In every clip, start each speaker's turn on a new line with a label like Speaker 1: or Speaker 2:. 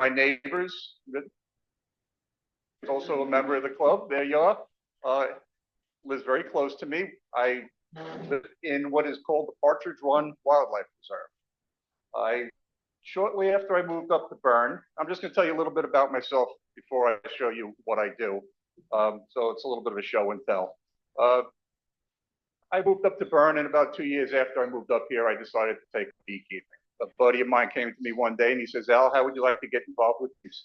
Speaker 1: My neighbors, also a member of the club, there you are, lives very close to me. I live in what is called the Partridge Run Wildlife Reserve. Shortly after I moved up to Bern, I'm just going to tell you a little bit about myself before I show you what I do. So it's a little bit of a show and tell. I moved up to Bern, and about 2 years after I moved up here, I decided to take beekeeping. A buddy of mine came to me one day and he says, "Al, how would you like to get involved with bees?"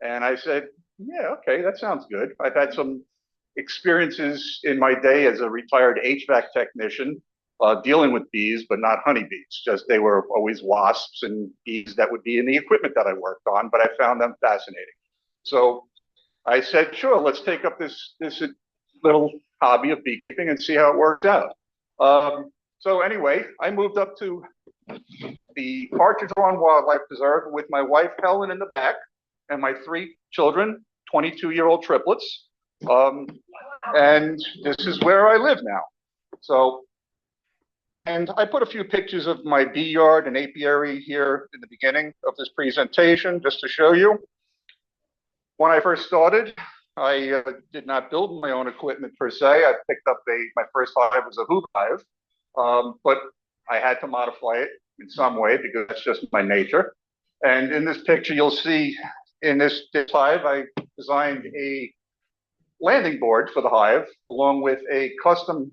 Speaker 1: And I said, "Yeah, okay, that sounds good." I've had some experiences in my day as a retired HVAC technician dealing with bees, but not honeybees. Just they were always wasps and bees that would be in the equipment that I worked on, but I found them fascinating. So I said, sure, let's take up this little hobby of beekeeping and see how it works out. So anyway, I moved up to the Partridge Run Wildlife Preserve with my wife, Helen, in the back, and my 3 children, 22-year-old triplets. And this is where I live now. So, and I put a few pictures of my bee yard and apiary here in the beginning of this presentation, just to show you. When I first started, I did not build my own equipment per se. I picked up my first hive was a hoop hive, but I had to modify it in some way because that's just my nature. And in this picture, you'll see in this hive, I designed a landing board for the hive, along with a custom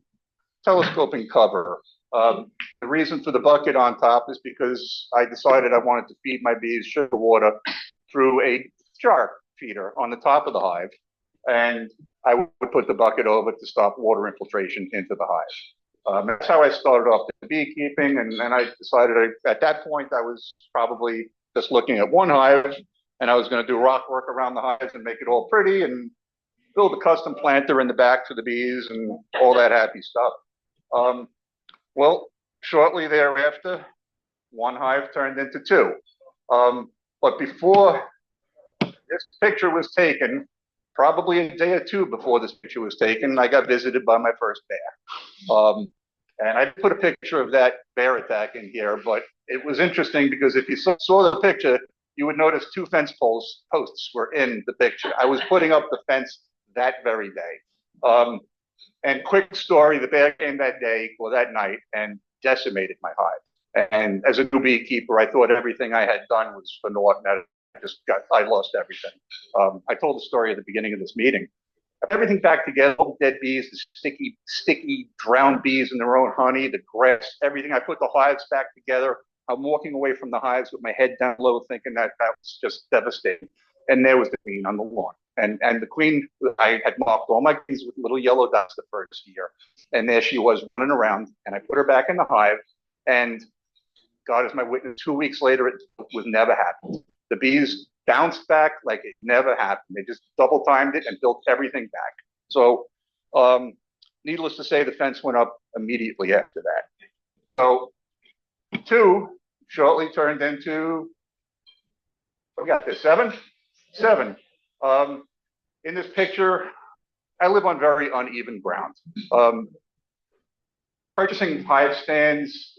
Speaker 1: telescoping cover. The reason for the bucket on top is because I decided I wanted to feed my bees sugar water through a jar feeder on the top of the hive, and I would put the bucket over to stop water infiltration into the hive. That's how I started off the beekeeping, and I decided at that point I was probably just looking at one hive, and I was going to do rock work around the hives and make it all pretty and build a custom planter in the back for the bees and all that happy stuff. Well, shortly thereafter, one hive turned into 2. But before this picture was taken, probably a day or 2 before this picture was taken, I got visited by my first bear. And I put a picture of that bear attack in here, but it was interesting because if you saw the picture, you would notice 2 fence posts were in the picture. I was putting up the fence that very day. And quick story, the bear came that day, or that night, and decimated my hive. And as a new beekeeper, I thought everything I had done was for naught, and I lost everything. I told the story at the beginning of this meeting. Everything back together, all the dead bees, the sticky, drowned bees in their own honey, the grass, everything. I put the hives back together. I'm walking away from the hives with my head down low, thinking that was just devastating. And there was the queen on the lawn. And the queen, I had marked all my queens with little yellow dots the first year. And there she was running around, and I put her back in the hive. And God is my witness, 2 weeks later, it was never happened. The bees bounced back like it never happened. They just double timed it and built everything back. So needless to say, the fence went up immediately after that. So 2 shortly turned into, we got this, 7? 7. In this picture, I live on very uneven ground. Purchasing hive stands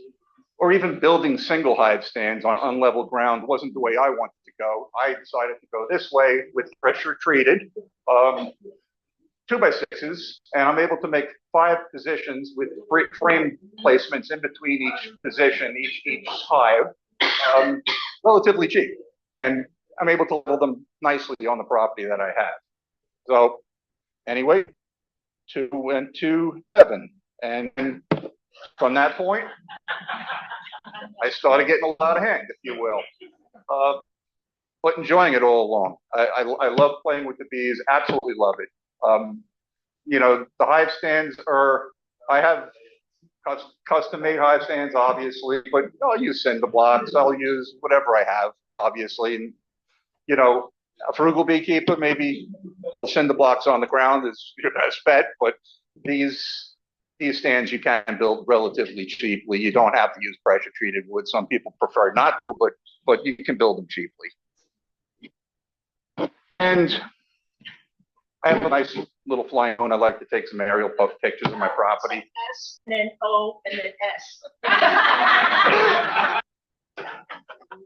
Speaker 1: or even building single hive stands on unlevel ground wasn't the way I wanted to go. I decided to go this way with pressure treated 2x6s, and I'm able to make 5 positions with frame placements in between each position, each hive, relatively cheap. And I'm able to build them nicely on the property that I have. So anyway, 2 and 2, 7. And from that point, I started getting a lot of hand, if you will. But enjoying it all along. I love playing with the bees, absolutely love it. You know, the hive stands I have custom made hive stands, obviously, but I'll use cinder blocks, I'll use whatever I have, obviously. And, you know, a frugal beekeeper, maybe cinder blocks on the ground is your best bet, but these stands you can build relatively cheaply. You don't have to use pressure treated wood. Some people prefer not to, but you can build them cheaply. And I have a nice little flying phone. I like to take some aerial pictures of my property.
Speaker 2: S and then O and then S.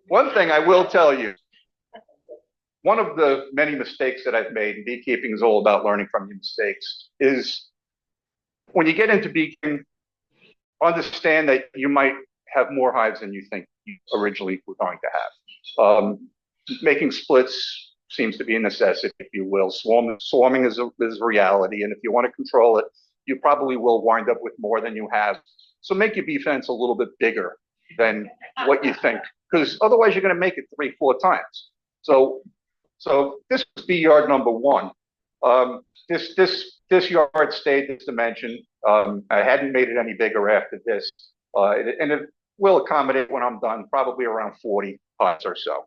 Speaker 1: One thing I will tell you, one of the many mistakes that I've made, and beekeeping is all about learning from your mistakes, is when you get into beekeeping, understand that you might have more hives than you think you originally were going to have. Making splits seems to be a necessity, if you will. Swarming is a reality, and if you want to control it, you probably will wind up with more than you have. So make your bee fence a little bit bigger than what you think, because otherwise you're going to make it 3-4 times. So this is bee yard number 1. This yard stayed this dimension. I hadn't made it any bigger after this, and it will accommodate when I'm done, probably around 40 hives or so.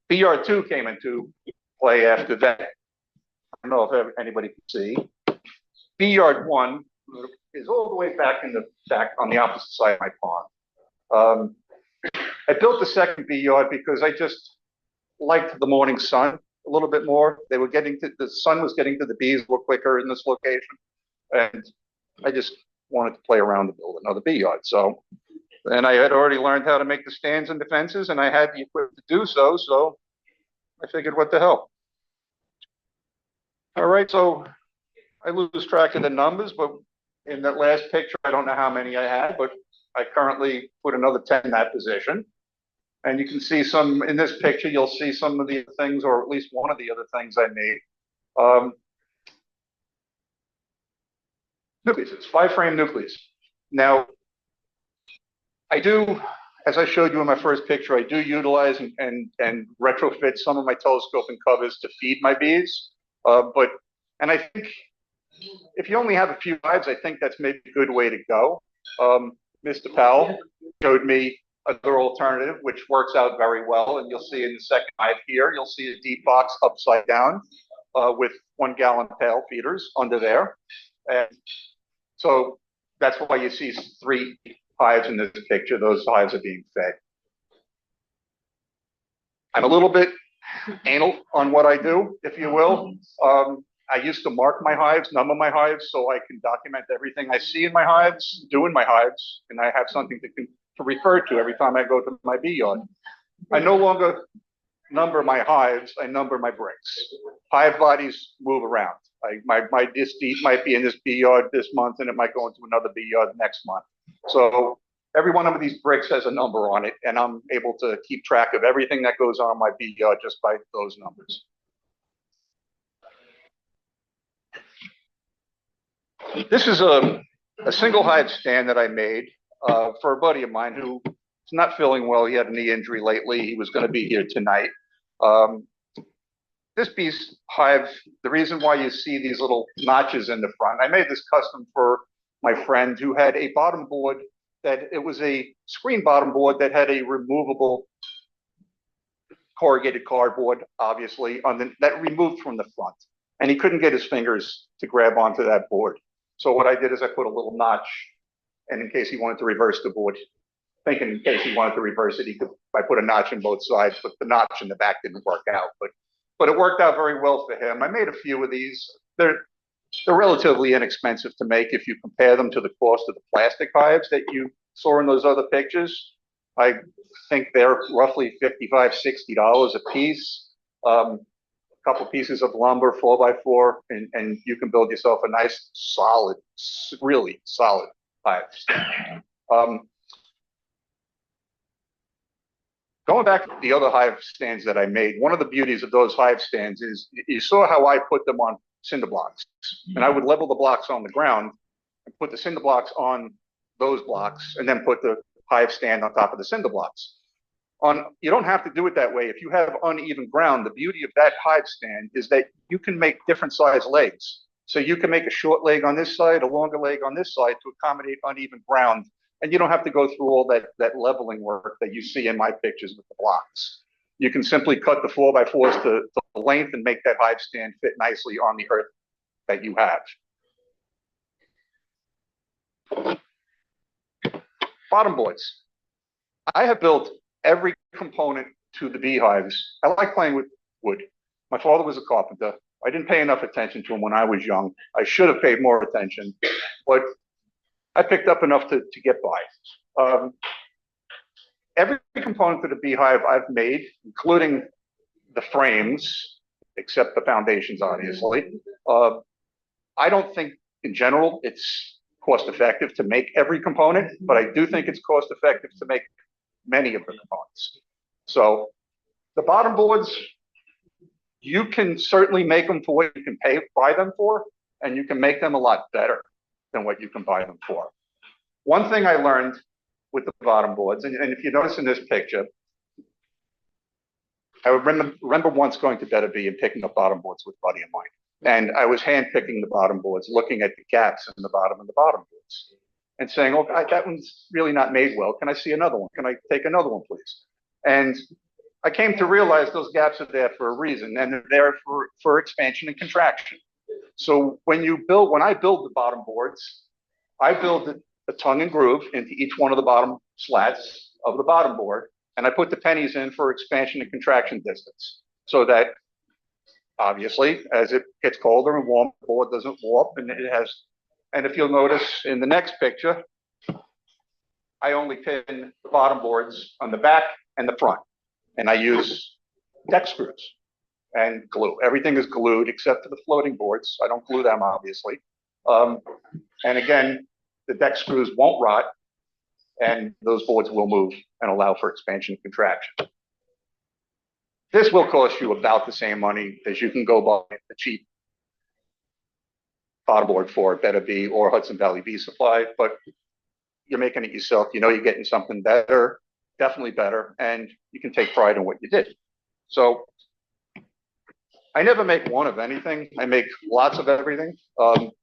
Speaker 1: Bee yard 2 came into play after that. I don't know if anybody can see. Bee yard 1 is all the way back in the back on the opposite side of my pond. I built the second bee yard because I just liked the morning sun a little bit more. The sun was getting to the bees a little quicker in this location, and I just wanted to play around to build another bee yard. So, and I had already learned how to make the stands and the fences, and I had the equipment to do so. So I figured, what the hell? All right, so I lose track of the numbers, but in that last picture, I don't know how many I had, but I currently put another 10 in that position. And you can see some, in this picture, you'll see some of the things, or at least one of the other things I made. Nucleuses, 5-frame nucleus. Now, I do, as I showed you in my first picture, I do utilize and retrofit some of my telescoping covers to feed my bees. And I think if you only have a few hives, I think that's maybe a good way to go. Mr. Powell showed me another alternative, which works out very well. And you'll see in the second hive here, you'll see a deep box upside down with 1-gallon pail feeders under there. And so that's why you see 3 hives in this picture. Those hives are being fed. I'm a little bit anal on what I do, if you will. I used to mark my hives, number my hives, so I can document everything I see in my hives, do in my hives, and I have something to refer to every time I go to my bee yard. I no longer number my hives, I number my bricks. Hive bodies move around. This bee might be in this bee yard this month, and it might go into another bee yard next month. So every one of these bricks has a number on it, and I'm able to keep track of everything that goes on in my bee yard just by those numbers. This is a single hive stand that I made for a buddy of mine who is not feeling well. He had a knee injury lately. He was going to be here tonight. This bee's hive, the reason why you see these little notches in the front, I made this custom for my friend who had a bottom board it was a screen bottom board that had a removable corrugated cardboard, obviously, that removed from the front. And he couldn't get his fingers to grab onto that board. So what I did is I put a little notch, and in case he wanted to reverse the board, thinking in case he wanted to reverse it, I put a notch in both sides, but the notch in the back didn't work out. But it worked out very well for him. I made a few of these. They're relatively inexpensive to make if you compare them to the cost of the plastic hives that you saw in those other pictures. I think they're roughly $55, $60 a piece. Couple pieces of lumber, 4x4, and you can build yourself a nice, solid, really solid hive. Going back to the other hive stands that I made, one of the beauties of those hive stands is you saw how I put them on cinder blocks. And I would level the blocks on the ground and put the cinder blocks on those blocks and then put the hive stand on top of the cinder blocks. You don't have to do it that way. If you have uneven ground, the beauty of that hive stand is that you can make different size legs. So you can make a short leg on this side, a longer leg on this side to accommodate uneven ground. And you don't have to go through all that leveling work that you see in my pictures with the blocks. You can simply cut the 4x4s to the length and make that hive stand fit nicely on the earth that you have. Bottom boards. I have built every component to the beehives. I like playing with wood. My father was a carpenter. I didn't pay enough attention to him when I was young. I should have paid more attention, but I picked up enough to get by. Every component to the beehive I've made, including the frames, except the foundations, obviously. I don't think in general it's cost effective to make every component, but I do think it's cost effective to make many of the components. So the bottom boards, you can certainly make them for what you can buy them for, and you can make them a lot better than what you can buy them for. One thing I learned with the bottom boards, and if you notice in this picture, I remember once going to Better-Be and picking up bottom boards with a buddy of mine. And I was hand picking the bottom boards, looking at the gaps in the bottom of the bottom boards and saying, oh, that one's really not made well. Can I see another one? Can I take another one, please? And I came to realize those gaps are there for a reason, and they're there for expansion and contraction. So when I build the bottom boards, I build a tongue and groove into each one of the bottom slats of the bottom board, and I put the pennies in for expansion and contraction distance, so that obviously as it gets colder and warmer, the board doesn't warp, and and if you'll notice in the next picture, I only pin the bottom boards on the back and the front, and I use deck screws and glue. Everything is glued except for the floating boards. I don't glue them, obviously. And again, the deck screws won't rot, and those boards will move and allow for expansion and contraction. This will cost you about the same money as you can go buy a cheap bottom board for Better-Be or Hudson Valley Bee Supply, but you're making it yourself. You know you're getting something better, definitely better, and you can take pride in what you did. So I never make one of anything. I make lots of everything,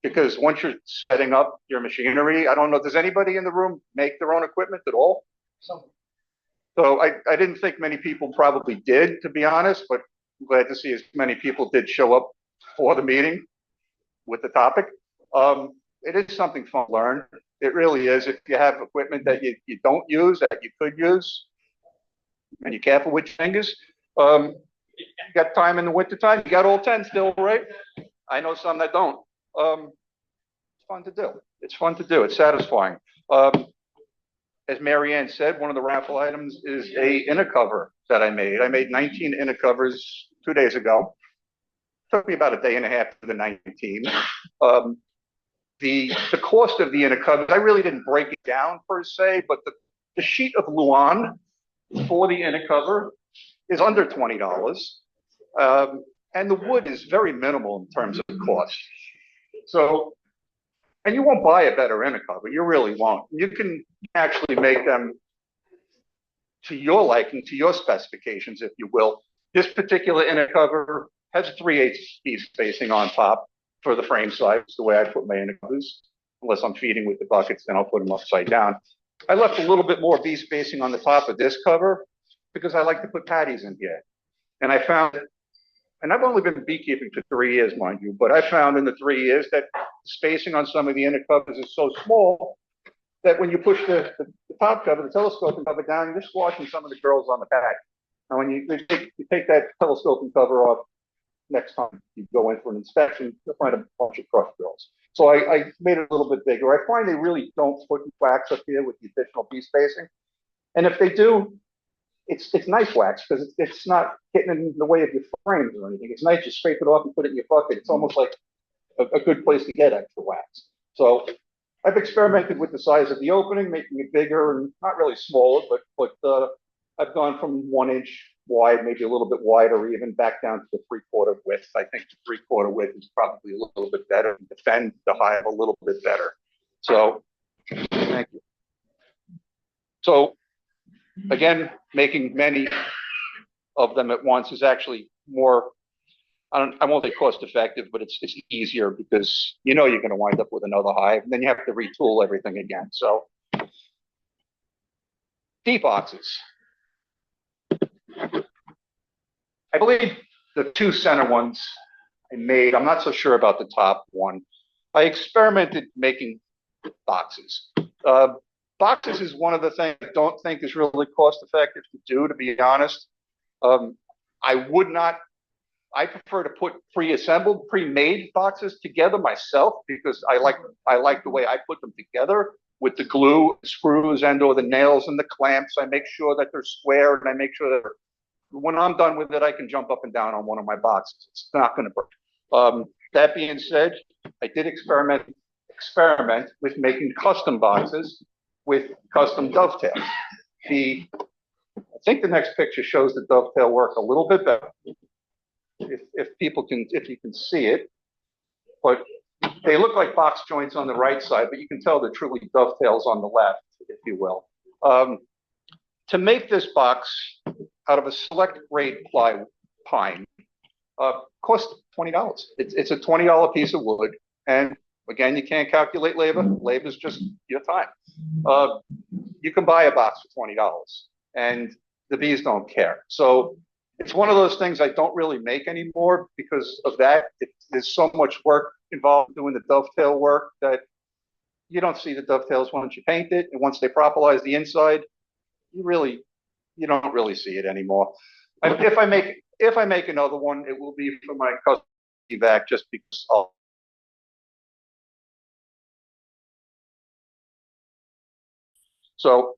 Speaker 1: because once you're setting up your machinery, I don't know, does anybody in the room make their own equipment at all? So I didn't think many people probably did, to be honest, but I'm glad to see as many people did show up for the meeting with the topic. It is something fun to learn. It really is. If you have equipment that you don't use, that you could use, and you're careful with your fingers, you got time in the wintertime, you got all 10 still, right? I know some that don't. It's fun to do. It's fun to do. It's satisfying. As Mary Ann said, one of the raffle items is a inner cover that I made. I made 19 inner covers 2 days ago. Took me about a day and a half to the 19. The cost of the inner covers, I really didn't break it down per se, but the sheet of Luan for the inner cover is under $20. And the wood is very minimal in terms of cost. So, and you won't buy a better inner cover, you really won't. You can actually make them to your liking, to your specifications, if you will. This particular inner cover has 3/8 bee spacing on top for the frame size, the way I put my inner covers. Unless I'm feeding with the buckets, then I'll put them upside down. I left a little bit more bee spacing on the top of this cover because I like to put patties in here. And I found, and I've only been beekeeping for 3 years, mind you, but I found in the 3 years that spacing on some of the inner covers is so small that when you push the top cover, the telescoping cover down, you're squashing some of the girls on the back. And when you take that telescoping cover off, next time you go in for an inspection, you'll find a bunch of crushed girls. So I made it a little bit bigger. I find they really don't put wax up here with the additional bee spacing. And if they do, it's nice wax because it's not getting in the way of your frames or anything. It's nice, you scrape it off and put it in your bucket. It's almost like a good place to get extra wax. So I've experimented with the size of the opening, making it bigger and not really smaller, but I've gone from 1 inch wide, maybe a little bit wider, even back down to the 3/4 width. I think the 3/4 width is probably a little bit better and defend the hive a little bit better. So thank you. So again, making many of them at once is actually more, I won't say cost effective, but it's easier because you know you're going to wind up with another hive, and then you have to retool everything again. So bee boxes. I believe the 2 center ones I made, I'm not so sure about the top one. I experimented making boxes. Boxes is one of the things I don't think is really cost effective to do, to be honest. I prefer to put pre-assembled, pre-made boxes together myself because I like the way I put them together with the glue, screws, and or the nails and the clamps. I make sure that they're square and I make sure that they're when I'm done with it, I can jump up and down on one of my boxes. It's not going to break. That being said, I did experiment with making custom boxes with custom dovetails. I think the next picture shows the dovetail work a little bit better. If you can see it, but they look like box joints on the right side, but you can tell they're truly dovetails on the left, if you will. To make this box out of a select grade pine cost $20. It's a $20 piece of wood, and again, you can't calculate labor. Labor is just your time. You can buy a box for $20, and the bees don't care. So it's one of those things I don't really make anymore because of that. There's so much work involved doing the dovetail work that you don't see the dovetails once you paint it, and once they propolize the inside, you don't really see it anymore. If I make another one, it will be for my custom evac, just because So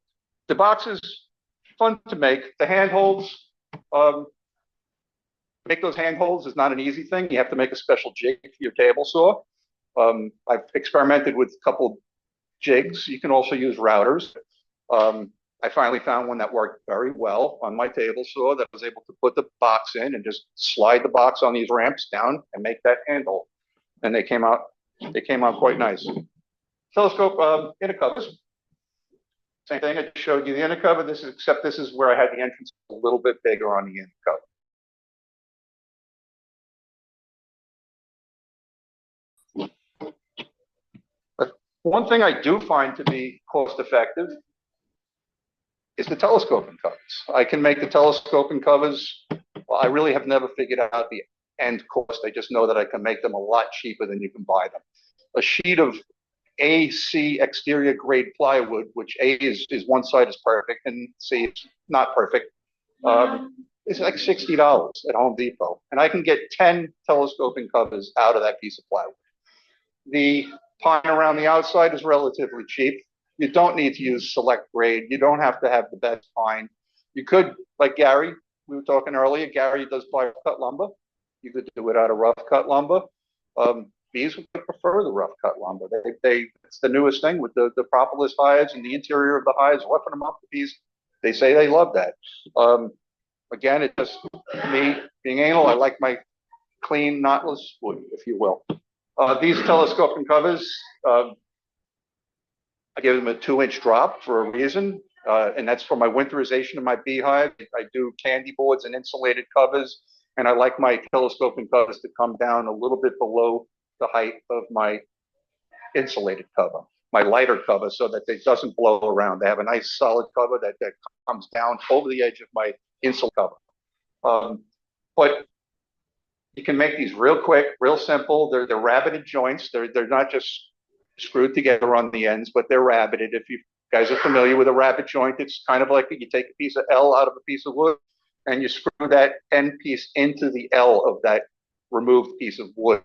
Speaker 1: the box is fun to make. The handholds, make those handholds is not an easy thing. You have to make a special jig for your table saw. I've experimented with a couple jigs. You can also use routers. I finally found one that worked very well on my table saw that I was able to put the box in and just slide the box on these ramps down and make that handle. And they came out quite nice. Telescope inner covers. Same thing, I just showed you the inner cover. Except this is where I had the entrance a little bit bigger on the inner cover. But one thing I do find to be cost effective is the telescoping covers. I can make the telescoping covers. Well, I really have never figured out the end cost. I just know that I can make them a lot cheaper than you can buy them. A sheet of AC exterior grade plywood, which A is one side is perfect and C is not perfect. It's like $60 at Home Depot, and I can get 10 telescoping covers out of that piece of plywood. The pine around the outside is relatively cheap. You don't need to use select grade. You don't have to have the best pine. You could, like Gary, we were talking earlier, Gary does buy cut lumber. You could do it out of rough cut lumber. Bees would prefer the rough cut lumber. It's the newest thing with the propolis hives and the interior of the hives, roughing them up. The bees, they say they love that. Again, it's just me being anal. I like my clean, knotless wood, if you will. These telescoping covers, I give them a 2-inch drop for a reason, and that's for my winterization of my beehive. I do candy boards and insulated covers, and I like my telescoping covers to come down a little bit below the height of my insulated cover, my lighter cover, so that it doesn't blow around. They have a nice solid cover that comes down over the edge of my insul cover. But you can make these real quick, real simple. They're rabbeted joints. They're not just screwed together on the ends, but they're rabbeted. If you guys are familiar with a rabbet joint, it's kind of like you take a piece of L out of a piece of wood and you screw that end piece into the L of that removed piece of wood.